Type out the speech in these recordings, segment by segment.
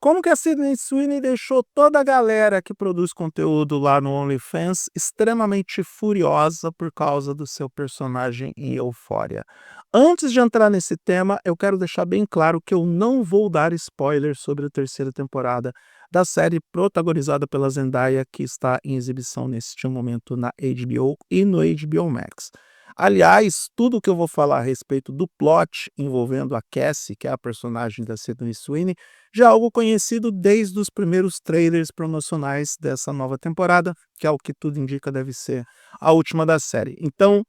Como que a Sydney Sweeney deixou toda a galera que produz conteúdo lá no OnlyFans extremamente furiosa por causa do seu personagem em Euphoria? Antes de entrar nesse tema, eu quero deixar bem claro que eu não vou dar spoiler sobre a terceira temporada da série protagonizada pela Zendaya, que está em exibição neste momento na HBO e no HBO Max. Aliás, tudo que eu vou falar a respeito do plot envolvendo a Cassie, que é a personagem da Sydney Sweeney, já é algo conhecido desde os primeiros trailers promocionais dessa nova temporada, que é o que tudo indica deve ser a última da série. Então,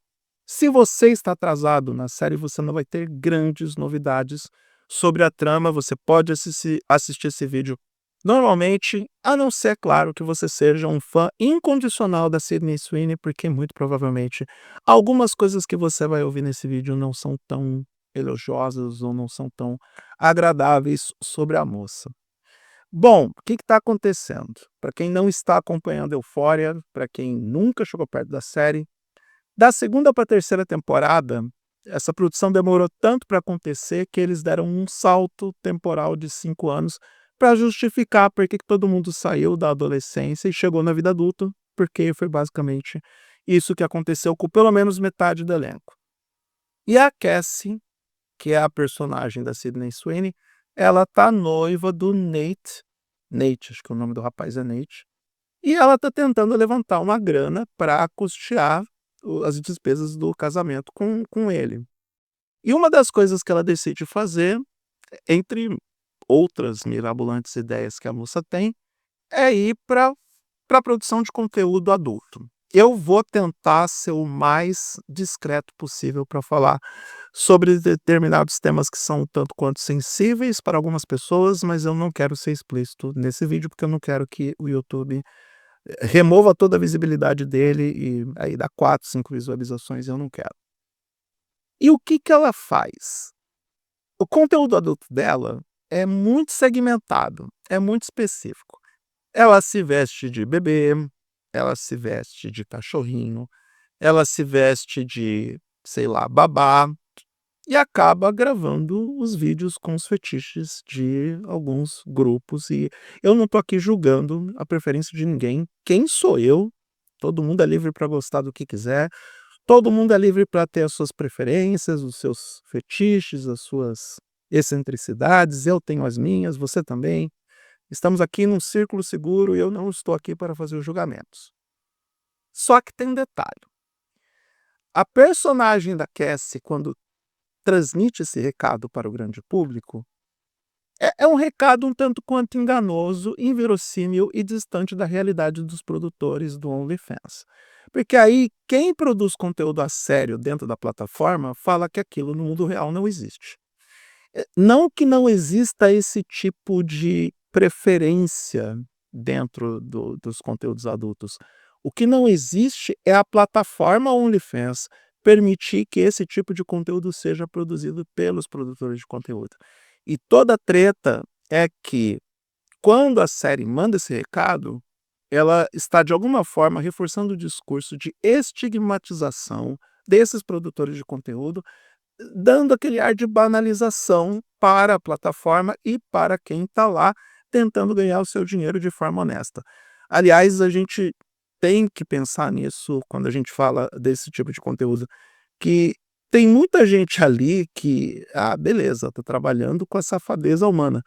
se você está atrasado na série, você não vai ter grandes novidades sobre a trama. Você pode assistir esse vídeo normalmente, a não ser, claro, que você seja um fã incondicional da Sydney Sweeney, porque muito provavelmente algumas coisas que você vai ouvir nesse vídeo não são tão elogiosas ou não são tão agradáveis sobre a moça. Bom, o que está acontecendo? Para quem não está acompanhando Euphoria, para quem nunca chegou perto da série, da segunda para a terceira temporada, essa produção demorou tanto para acontecer que eles deram um salto temporal de 5 anos para justificar por que todo mundo saiu da adolescência e chegou na vida adulta, porque foi basicamente isso que aconteceu com pelo menos metade do elenco. E a Cassie, que é a personagem da Sydney Sweeney, ela tá noiva do Nate. Nate, acho que o nome do rapaz é Nate. E ela tá tentando levantar uma grana para custear as despesas do casamento com ele. E uma das coisas que ela decide fazer, entre outras mirabolantes ideias que a moça tem, é ir para a produção de conteúdo adulto. Eu vou tentar ser o mais discreto possível para falar sobre determinados temas que são tanto quanto sensíveis para algumas pessoas, mas eu não quero ser explícito nesse vídeo, porque eu não quero que o YouTube remova toda a visibilidade dele e aí dá 4, 5 visualizações, eu não quero. E o que que ela faz? O conteúdo adulto dela é muito segmentado, é muito específico. Ela se veste de bebê, ela se veste de cachorrinho, ela se veste de, sei lá, babá, e acaba gravando os vídeos com os fetiches de alguns grupos. E eu não tô aqui julgando a preferência de ninguém. Quem sou eu? Todo mundo é livre para gostar do que quiser. Todo mundo é livre para ter as suas preferências, os seus fetiches, as suas excentricidades. Eu tenho as minhas, você também. Estamos aqui num círculo seguro e eu não estou aqui para fazer os julgamentos. Só que tem um detalhe. A personagem da Cassie, quando transmite esse recado para o grande público, é um recado um tanto quanto enganoso, inverossímil e distante da realidade dos produtores do OnlyFans. Porque aí, quem produz conteúdo a sério dentro da plataforma fala que aquilo no mundo real não existe. Não que não exista esse tipo de preferência dentro dos conteúdos adultos. O que não existe é a plataforma OnlyFans permitir que esse tipo de conteúdo seja produzido pelos produtores de conteúdo. E toda a treta é que, quando a série manda esse recado, ela está de alguma forma reforçando o discurso de estigmatização desses produtores de conteúdo, dando aquele ar de banalização para a plataforma e para quem está lá tentando ganhar o seu dinheiro de forma honesta. Aliás, a gente tem que pensar nisso quando a gente fala desse tipo de conteúdo, que tem muita gente ali que, beleza, está trabalhando com a safadeza humana,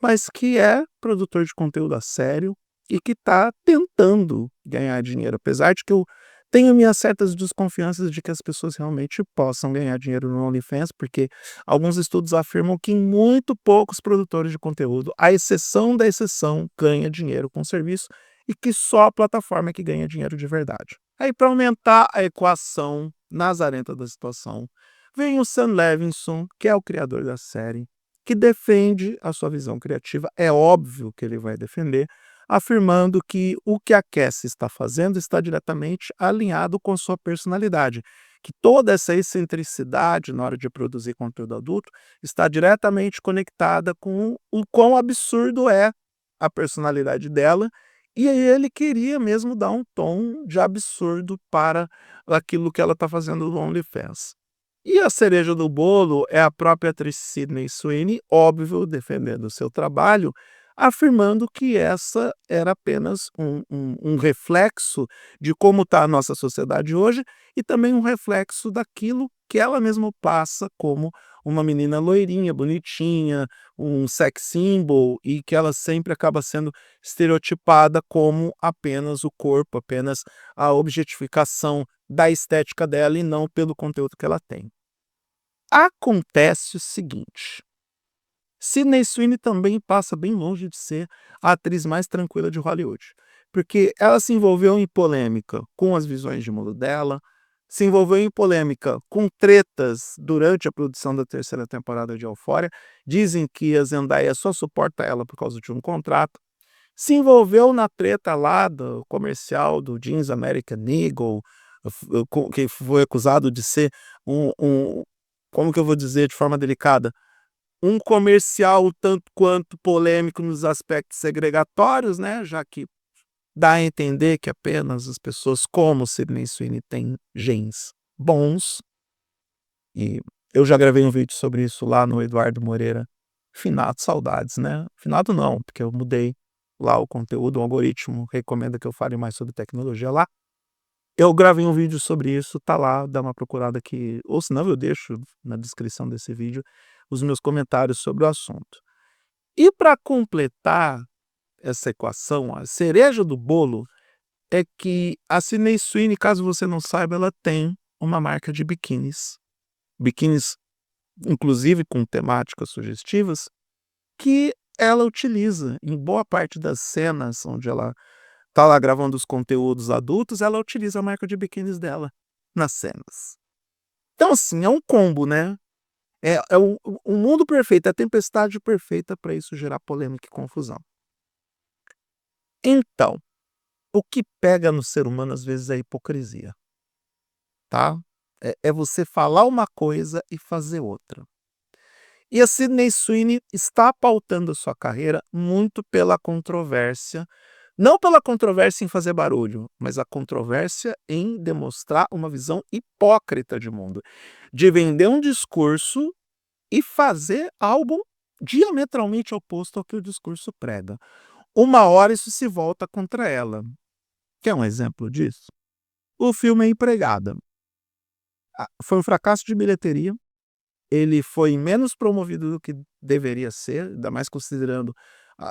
mas que é produtor de conteúdo a sério e que está tentando ganhar dinheiro, apesar de que eu tenho minhas certas desconfianças de que as pessoas realmente possam ganhar dinheiro no OnlyFans, porque alguns estudos afirmam que muito poucos produtores de conteúdo, à exceção da exceção, ganha dinheiro com o serviço e que só a plataforma é que ganha dinheiro de verdade. Aí, para aumentar a equação nazarenta da situação, vem o Sam Levinson, que é o criador da série, que defende a sua visão criativa. É óbvio que ele vai defender, afirmando que o que a Cassie está fazendo está diretamente alinhado com sua personalidade, que toda essa excentricidade na hora de produzir conteúdo adulto está diretamente conectada com o quão absurdo é a personalidade dela, e aí ele queria mesmo dar um tom de absurdo para aquilo que ela está fazendo no OnlyFans. E a cereja do bolo é a própria atriz Sydney Sweeney, óbvio, defendendo o seu trabalho, afirmando que essa era apenas um reflexo de como está a nossa sociedade hoje e também um reflexo daquilo que ela mesma passa como uma menina loirinha, bonitinha, um sex symbol e que ela sempre acaba sendo estereotipada como apenas o corpo, apenas a objetificação da estética dela e não pelo conteúdo que ela tem. Acontece o seguinte: Sydney Sweeney também passa bem longe de ser a atriz mais tranquila de Hollywood, porque ela se envolveu em polêmica com as visões de mundo dela, se envolveu em polêmica com tretas durante a produção da terceira temporada de Euphoria. Dizem que a Zendaya só suporta ela por causa de um contrato. Se envolveu na treta lá do comercial do Jeans American Eagle, que foi acusado de ser como que eu vou dizer de forma delicada? Um comercial tanto quanto polêmico nos aspectos segregatórios, né, já que dá a entender que apenas as pessoas como Sydney Sweeney têm genes bons, e eu já gravei um vídeo sobre isso lá no Eduardo Moreira, finado saudades, né, finado não, porque eu mudei lá o conteúdo, o algoritmo recomenda que eu fale mais sobre tecnologia lá. Eu gravei um vídeo sobre isso, tá lá, dá uma procurada aqui, ou senão eu deixo na descrição desse vídeo os meus comentários sobre o assunto. E para completar essa equação, a cereja do bolo é que a Sydney Sweeney, caso você não saiba, ela tem uma marca de biquínis. Biquínis, inclusive com temáticas sugestivas, que ela utiliza em boa parte das cenas onde ela tá lá gravando os conteúdos adultos, ela utiliza a marca de biquínis dela nas cenas. Então, assim, é um combo, né? É o mundo perfeito, é a tempestade perfeita para isso gerar polêmica e confusão. Então, o que pega no ser humano às vezes é a hipocrisia, tá? É você falar uma coisa e fazer outra. E a Sydney Sweeney está pautando a sua carreira muito pela controvérsia, não pela controvérsia em fazer barulho, mas a controvérsia em demonstrar uma visão hipócrita de mundo, de vender um discurso e fazer algo diametralmente oposto ao que o discurso prega. Uma hora isso se volta contra ela. Quer um exemplo disso? O filme A Empregada. Foi um fracasso de bilheteria, ele foi menos promovido do que deveria ser, ainda mais considerando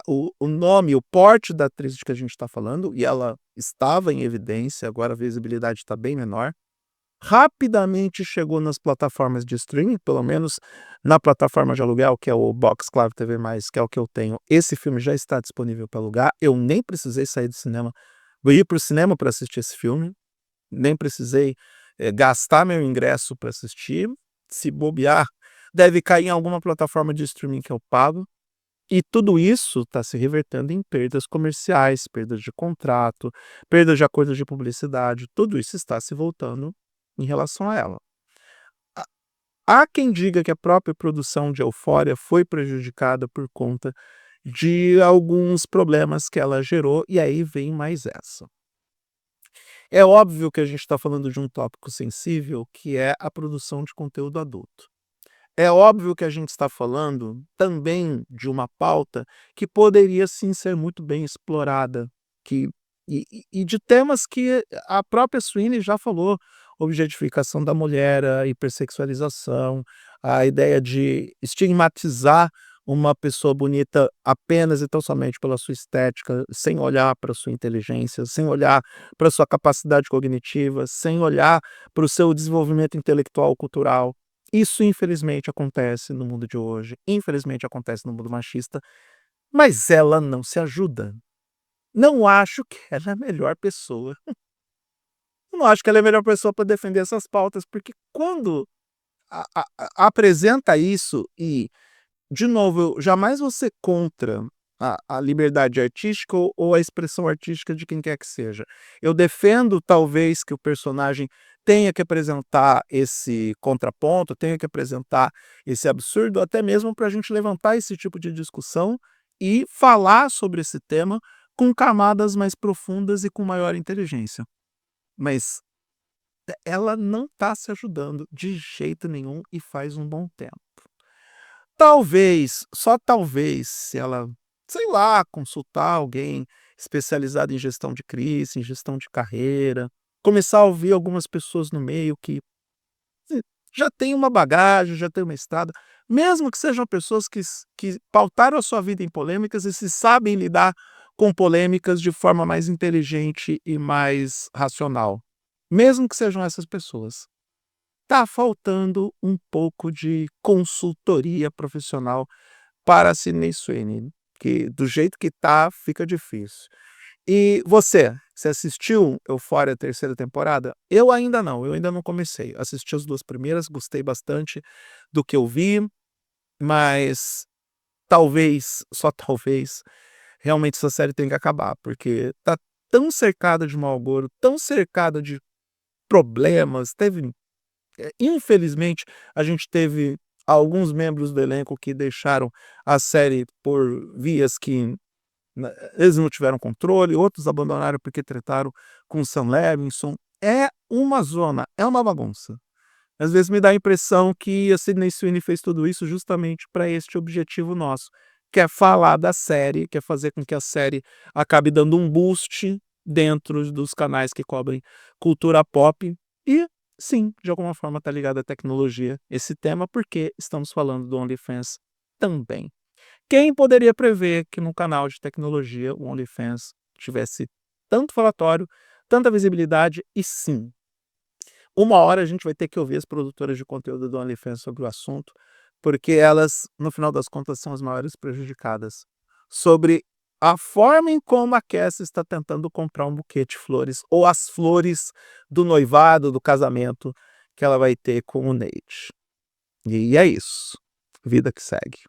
o nome, o porte da atriz de que a gente está falando, e ela estava em evidência, agora a visibilidade está bem menor. Rapidamente chegou nas plataformas de streaming, pelo menos na plataforma de aluguel, que é o Box Claro TV+, que é o que eu tenho. Esse filme já está disponível para alugar, eu nem precisei sair do cinema, eu ir para o cinema para assistir esse filme, nem precisei gastar meu ingresso para assistir. Se bobear, deve cair em alguma plataforma de streaming que eu pago. E tudo isso está se revertendo em perdas comerciais, perdas de contrato, perdas de acordos de publicidade, tudo isso está se voltando em relação a ela. Há há quem diga que a própria produção de Euphoria foi prejudicada por conta de alguns problemas que ela gerou, e aí vem mais essa. É óbvio que a gente está falando de um tópico sensível, que é a produção de conteúdo adulto. É óbvio que a gente está falando também de uma pauta que poderia sim ser muito bem explorada, que e de temas que a própria Sweeney já falou: objetificação da mulher, a hipersexualização, a ideia de estigmatizar uma pessoa bonita apenas e tão somente pela sua estética, sem olhar para sua inteligência, sem olhar para sua capacidade cognitiva, sem olhar para o seu desenvolvimento intelectual, cultural. Isso infelizmente acontece no mundo de hoje, infelizmente acontece no mundo machista, mas ela não se ajuda. Não acho que ela é a melhor pessoa. Não acho que ela é a melhor pessoa para defender essas pautas, porque quando apresenta isso e, de novo, eu jamais vou ser contra a liberdade artística ou a expressão artística de quem quer que seja. Eu defendo talvez que o personagem tenha que apresentar esse contraponto, tenha que apresentar esse absurdo, até mesmo para a gente levantar esse tipo de discussão e falar sobre esse tema com camadas mais profundas e com maior inteligência. Mas ela não está se ajudando de jeito nenhum e faz um bom tempo. Talvez, só talvez, se ela sei lá, consultar alguém especializado em gestão de crise, em gestão de carreira, começar a ouvir algumas pessoas no meio que se já têm uma bagagem, já têm uma estrada, mesmo que sejam pessoas que pautaram a sua vida em polêmicas e se sabem lidar com polêmicas de forma mais inteligente e mais racional. Mesmo que sejam essas pessoas. Tá faltando um pouco de consultoria profissional para Sydney Sweeney, que do jeito que tá, fica difícil. E você assistiu Euphoria terceira temporada? Eu ainda não, eu ainda não comecei. Assisti as 2 primeiras, gostei bastante do que eu vi, mas talvez, só talvez, realmente essa série tenha que acabar, porque tá tão cercada de mau agouro, tão cercada de problemas, infelizmente, a gente teve alguns membros do elenco que deixaram a série por vias que eles não tiveram controle, outros abandonaram porque tretaram com o Sam Levinson. É uma zona, é uma bagunça. Às vezes me dá a impressão que a Sydney Sweeney fez tudo isso justamente para este objetivo nosso, que é falar da série, que é fazer com que a série acabe dando um boost dentro dos canais que cobrem cultura pop e, sim, de alguma forma está ligado à tecnologia esse tema, porque estamos falando do OnlyFans também. Quem poderia prever que no canal de tecnologia o OnlyFans tivesse tanto falatório, tanta visibilidade e sim, uma hora a gente vai ter que ouvir as produtoras de conteúdo do OnlyFans sobre o assunto, porque elas, no final das contas, são as maiores prejudicadas. Sobre a forma em como a Cassie está tentando comprar um buquê de flores, ou as flores do noivado, do casamento que ela vai ter com o Nate. E é isso. Vida que segue.